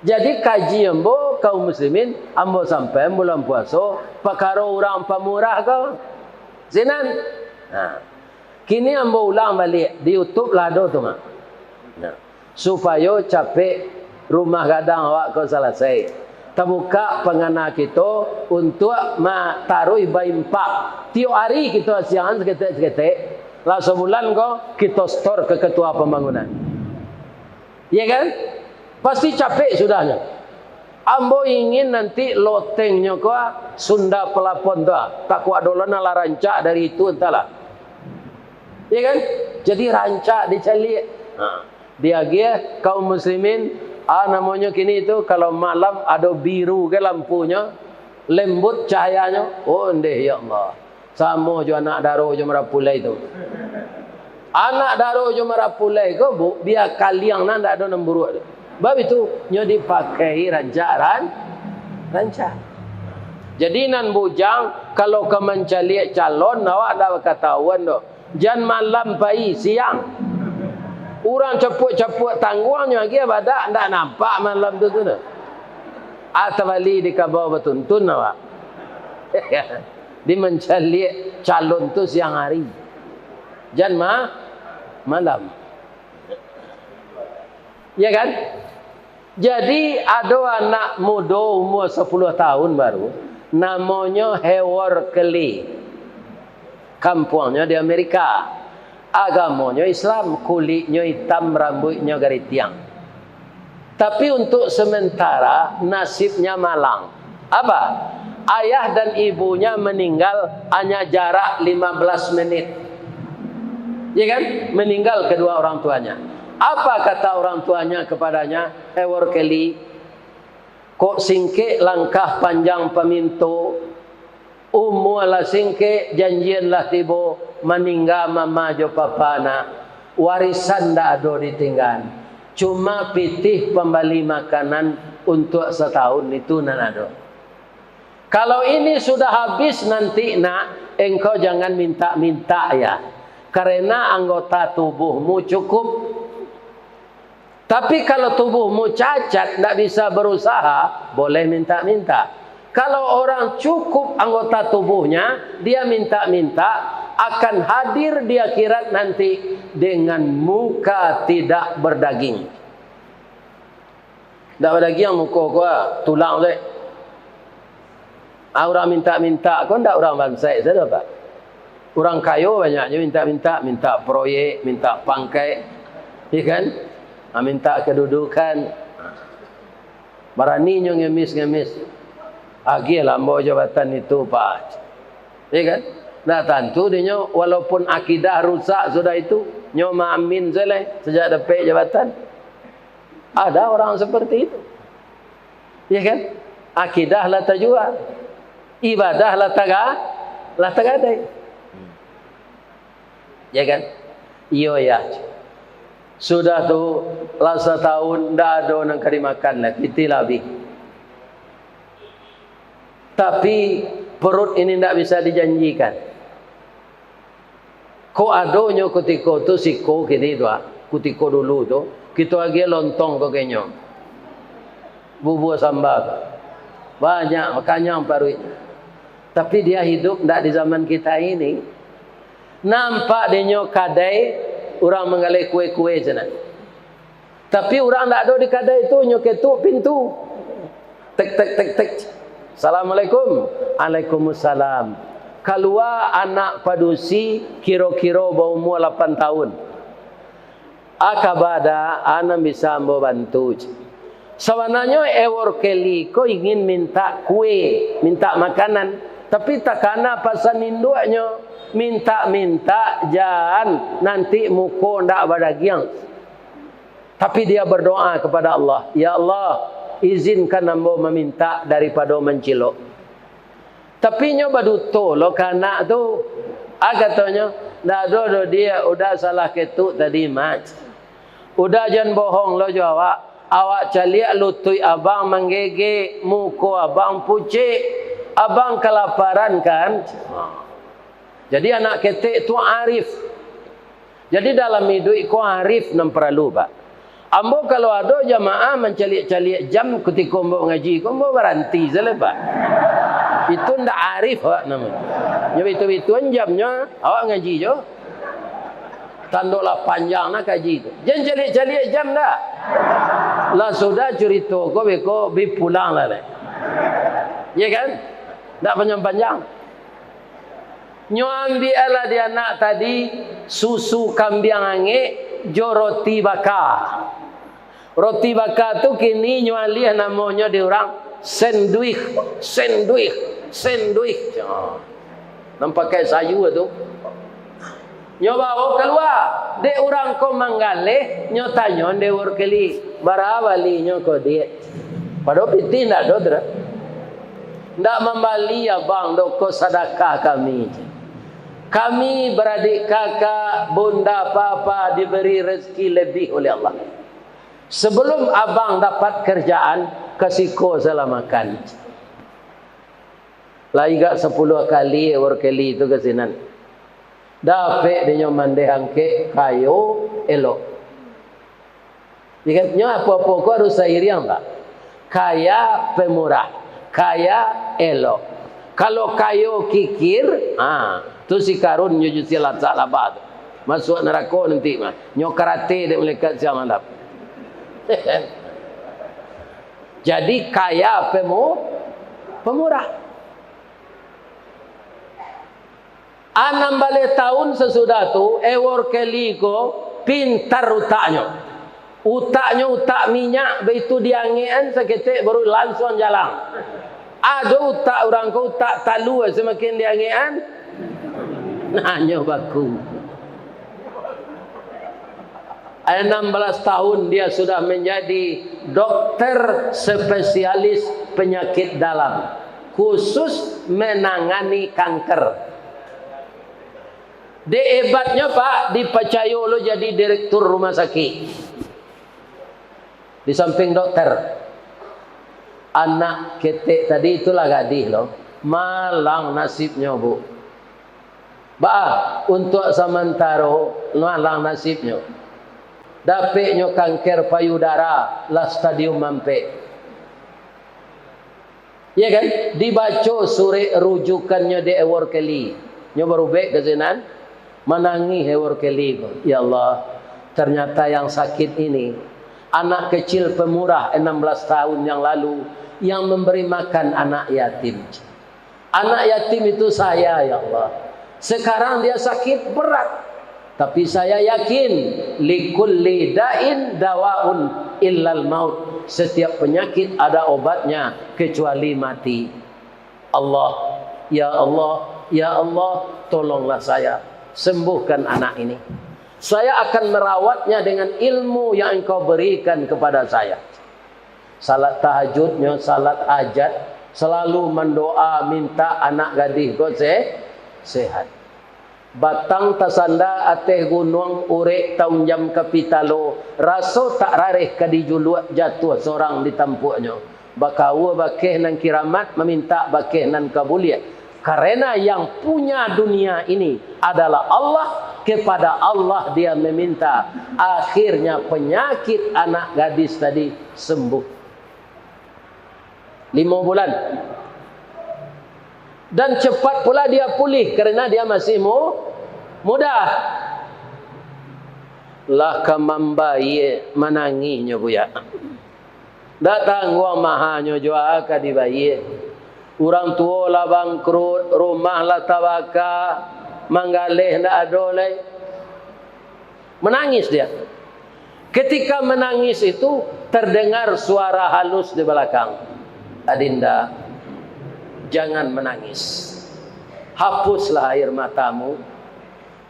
Jadi kaji ambo kaum muslimin, ambo sampai bulan puasa, perkara orang pemurah kau. Senan. Nah. Kini ambo ulang balik di YouTube lado tu mak. Nah. Supaya capek rumah gadang awak kau selesai. Terbuka pengana kita untuk taruh baimpak. Tiap hari kita siangan seketik-seketik. Lalu sebulan kau kita store ke ketua pembangunan. Ya kan? Pasti capek sudahnya. Ambo ingin nanti lotengnya kau Sunda pelapon tu. Tak kuat dolan ala rancak dari itu entahlah. Ya kan? Jadi rancak dicari. Dia dia kaum muslimin namanya kini itu kalau malam ada biru ke lampunya, lembut cahayanya. Oh ndeh ya Allah. Sama jo anak daro jo merapulai itu. Anak daro jo merapulai ko bu, biar kaliang nan ndak ada nemburuk tu. Bab itu nyo dipakai rancak. Jadi nan bujang kalau ke mencari calon awak dah ketahuan doh. Jan malam pai siang. Orang cepuk-cepuk tangguangnya dia badak ndak nampak malam tu dah. Atawali di kabau betuntun awak. Di mencari calon tu siang hari. Jan malam. Ya kan? Jadi ada anak muda umur 10 tahun baru, namanya Howard Kelly. Kampungnya di Amerika. Agamanya Islam, kulitnya hitam, rambutnya garis tiang. Tapi untuk sementara nasibnya malang. Apa? Ayah dan ibunya meninggal hanya jarak 15 menit. Ya kan? Meninggal kedua orang tuanya. Apa kata orang tuanya kepadanya? Howard Kelly, kok singke langkah panjang pemintu, umulah singke janjianlah tibo, meninggal mama jo papana, warisan dah ada ditinggal. Cuma pitih pembali makanan untuk setahun itu nan ada. Kalau ini sudah habis nanti nak, engkau jangan minta-minta ya. Karena anggota tubuhmu cukup. Tapi kalau tubuhmu cacat, tidak bisa berusaha, boleh minta-minta. Kalau orang cukup anggota tubuhnya, dia minta-minta, akan hadir di akhirat nanti dengan muka tidak berdaging. Tak berdaging muka gua tulang leh. Orang minta-minta, kau tak orang bangsa saja pak. Orang kaya banyaknya minta proyek, minta pangkai, ya kan? Minta kedudukan. Berani ngemis. Agilah mau jabatan itu pak. Ya kan? Nah tentu dia walaupun akidah rusak sudah itu, nyoma amin seleh sejak dapat jabatan. Ada orang seperti itu. Ya kan? Akidah lah terjual. Ibadah lah tagadai. Ya kan? Iyo ya. Sudah tu lasa tahun dah ada orang kari makan lah, kita lebih. Tapi perut ini tidak bisa dijanjikan. Kau adonyo kutiko tu siko kini tu, kutiko dulu tu, kita lagi lontong kau kenyo, bubur sambal, banyak makanya paru. Tapi dia hidup tidak di zaman kita ini. Nampak dia kadai. Orang menggalai kue-kue sana. Tapi orang tak ada di kadai itu nyoketuk pintu. Tek. Assalamualaikum. Waalaikumsalam. Keluar anak padusi kira-kira berumur 8 tahun. Akabada anak bisa membantu. Sebenarnya Howard Kelly kau ingin minta kue, minta makanan, tapi tak kena pasal induknya. Minta jangan nanti muka ndak berdaging. Tapi dia berdoa kepada Allah, ya Allah, izinkan hamba meminta daripada mencilok. Tapi nyoba duto lo kanak tu, katanya dah do dia udah salah ketuk tadi mat. Udah jangan bohong lo jawab. Awak caliak lutui abang menggege, muka abang pucik, abang kelaparan kan? Jadi anak ketek tu arif. Jadi dalam hidup kau arif nam perlu pak. Ambo kalau ada jamaah mencalik-calik jam ketika ambo ngaji, ambo berhenti saja pak. Itu ndak arif pak namanya. Jadi itu jamnya awak ngaji jo. Tanduklah panjang nak kaji itu. Jangan calik-calik jam dah. Lah sudah cerita ko bi pulang lah. Ya kan? Tak panjang-panjang. Nyo ambil lah dia anak tadi susu kambing ange jo roti bakar. Roti bakar tu kini nyo alih namanya di orang sandwich. Nampak kayak sayur tu. Nyo bawa keluar. Dek orang ko manggale, nyo tanya de workeli. Barawali nyo ko dia. Padahal piti ndak do dra. Ndak membali ya bang do ko sedekah kami. Kami beradik kakak, bunda, papa diberi rezeki lebih oleh Allah. Sebelum abang dapat kerjaan, kasih ko salah makan. Lagi 10 kali workeli itu kesinan. Dapat dia mandehang ke kayu elok. Dikatnya apa-apa kau harus sairiang tak? Kaya pemurah, kaya elok. Kalau kayu kikir, tu si karun nyuju silat salabah tu. Masuk neraka nanti mah. Nyo karate dia melekat siang malam. Jadi kaya pemurah. 6 tahun sesudah tu ewor keliko pintar utaknya. Utaknya utak minyak begitu diangian seketik baru langsung jalan. Ada utak orang ko utak talu semakin diangian nanya baku. 16 tahun dia sudah menjadi dokter spesialis penyakit dalam khusus menangani kanker. Hebatnya Pak, dipercaya lo jadi direktur rumah sakit. Di samping dokter. Anak ketek tadi itulah gadis lo. Malang nasibnya bu. Untuk sementara malang nasibnya. Dapatnya kanker payudara lah stadium mampe. Ya kan? Dibaca surat rujukannya di awal kali. Nyo baru baik ke sinan. Menangis hewar keli. Ya Allah, ternyata yang sakit ini anak kecil pemurah 16 tahun yang lalu yang memberi makan anak yatim. Anak yatim itu saya ya Allah. Sekarang dia sakit berat. Tapi saya yakin likulli da'in dawaun illal maut. Setiap penyakit ada obatnya kecuali mati. Allah, ya Allah, ya Allah, tolonglah saya. Sembuhkan anak ini. Saya akan merawatnya dengan ilmu yang engkau berikan kepada saya. Salat tahajudnya, salat hajat, selalu mendoa minta anak gadis kau sehat. Batang tasanda ateh gunung urek taun jam kapitalo, raso tak rareh kadijuluat jatuh seorang di tampuknya. Bakawa bakeh nan kiramat meminta bakeh nan kabuliat. Karena yang punya dunia ini adalah Allah, kepada Allah dia meminta. Akhirnya penyakit anak gadis tadi sembuh. 5 bulan. Dan cepat pula dia pulih karena dia masih muda. Lah kamambaye menanginya buya. Datang wang mahanya jua ka dibaye. Orang tua lah bangkrut, rumah lah tabaka, manggaleh ndak ada lagi. Menangis dia. Ketika menangis itu terdengar suara halus di belakang. Adinda, jangan menangis. Hapuslah air matamu.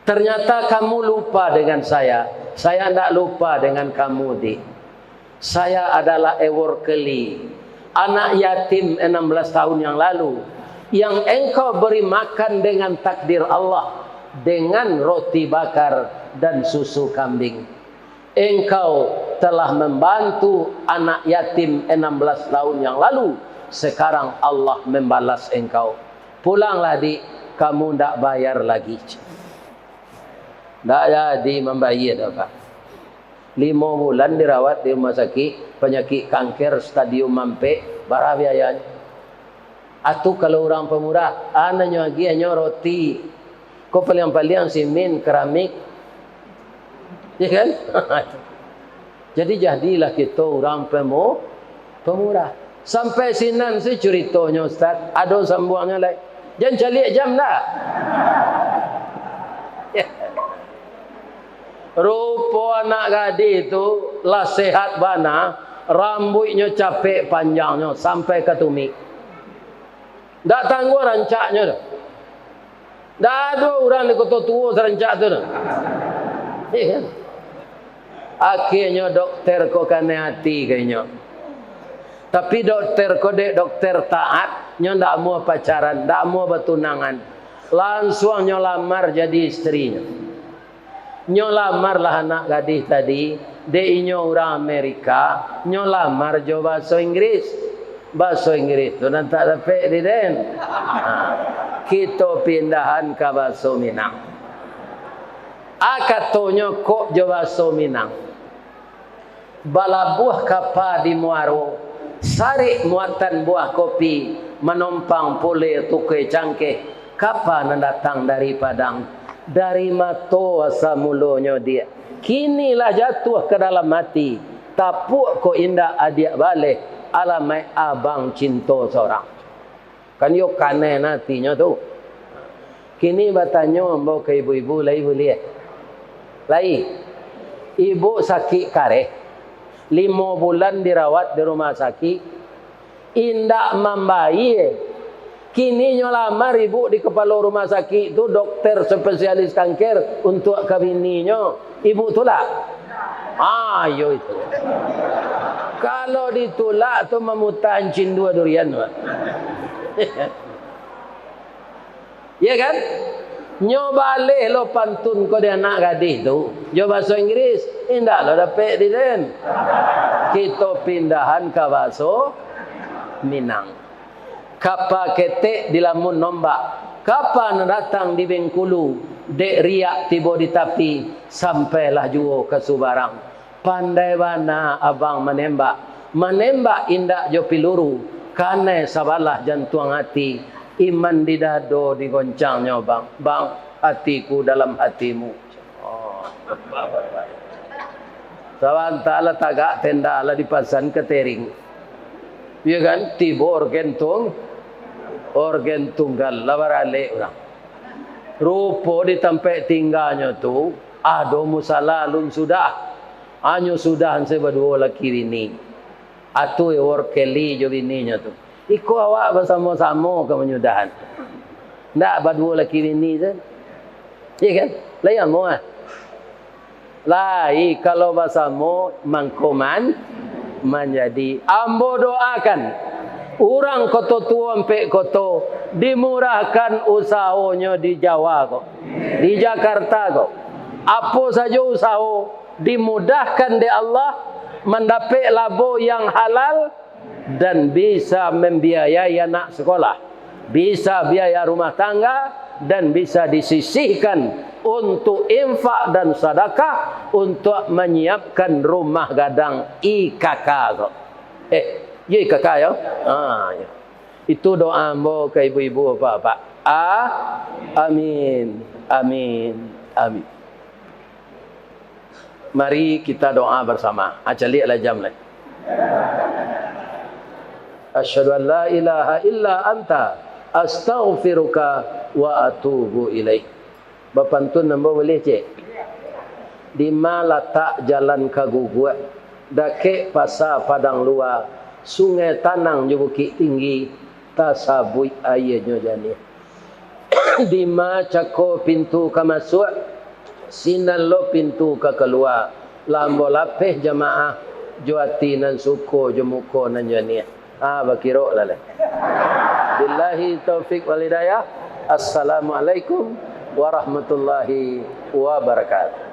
Ternyata kamu lupa dengan saya. Saya ndak lupa dengan kamu, Di. Saya adalah Eworkeli. Anak yatim 16 tahun yang lalu yang engkau beri makan dengan takdir Allah dengan roti bakar dan susu kambing. Engkau telah membantu anak yatim 16 tahun yang lalu. Sekarang Allah membalas engkau. Pulanglah Di. kamu ndak bayar lagi. Ndak jadi membayar apa. 5 bulan dirawat di rumah sakit, penyakit kanker stadium mampe, berapa biayanya? Atau kalau orang pemurah, anaknya lagi hanya roti, kau paling-paling simen, keramik, ya kan? Jadi jadilah kita orang pemurah. Sampai sinan si ceritanya Ustaz, ada sambungnya lagi. Jangan cari jam dah. Rupa anak gadis itu lah sehat bana, rambutnya capek panjangnya sampai ke tumit. Tak tangguh rancaknya dah. Tak ada orang di kota tua serancak tu dah. Akhirnya dokter kau kena hati kayaknya. Tapi dokter kau dek dokter taat, nyo tak mau pacaran, tak mau bertunangan. Langsung nyo lamar jadi istrinya. Nyo lamar lah anak gadis tadi, dek nyo orang Amerika, nyo lamar jo bahasa Inggris. Bahasa Inggris tu nanti tak dapat di den. Kita pindahan ke bahasa Minang. Katanya kok jo bahasa Minang. Bala buah kapa di Muaro, sari muatan buah kopi, menompang pule tukai cangkeh. Kapan datang dari Padang? Dari mato asa mulonya dia. Kinilah jatuh ke dalam hati. Tapuk ko indah adik balik. Alamai abang cinta seorang. Kan yuk kane nantinya tu. Kini bertanya ambo ke ibu-ibu lai boleh. Lai. Ibu sakit kareh. 5 bulan dirawat di rumah sakit. Indak membaik. Kini nyolamar ibu di kepala rumah sakit tu dokter spesialis kanker untuk kabininya. Ibu tolak. Ayo itu. Kalau ditolak tu memutan cin 2 durian. Ya kan? Nyoba leh lo pantun ko dia anak gadis tu. Jo bahasa Inggris, indah lo dapat di den. Kita pindahan ke bahasa Minang. Kapa ketek di lamun nombak. Kapan datang di Bengkulu, dek riak tiba di tapi sampailah juo ke Subarang. Pandai bana abang menembak. Menembak indak jo piluru. Karena sabalah jantung hati. Iman di dado digoncangnya bang. Bang, hatiku dalam hatimu. Oh, Sawantala tagak tenda ala dipasan ketering. Ya kan? Tiba organ tunggal lawarale orang. Rupa di tempat tinggalnya tu ada musalalun sudah. Anyo sudah hanse berdua laki bini. Atu workeli jo bininya tu. Iko awak bersama-sama ke menyudahan. Ndak berdua laki bini tu. Ya kan? Layan mo ah. Lai kalau bersama mangkoman menjadi ambo doakan orang kota tua sampai kota dimurahkan usahanya di Jawa kok, di Jakarta kok. Apa saja usaha dimudahkan di Allah, mendapat labo yang halal dan bisa membiayai anak sekolah, bisa biaya rumah tangga dan bisa disisihkan untuk infak dan sedekah untuk menyiapkan rumah gadang IKK kok. Ya IKK ya. Ya. Itu doa ambo ke ibu-ibu bapak. Amin. Amin. Amin. Mari kita doa bersama. Acalilah jam lain. Asyhadu an la ilaha illa anta astaghfiruka wa atubu ilaik. Bapantun nambah boleh cik? Di mana letak jalan kaguguat, dake pasar padang luar, sungai tanang je bukit tinggi, tasabui airnya jani. Di mana cako pintu ke masuk, sinan lo pintu ke keluar, lambo lapeh jamaah, juati nan suko jemuko nan jani. Bakiro lah. Billahi taufiq wal hidayah. Assalamualaikum warahmatullahi wabarakatuh.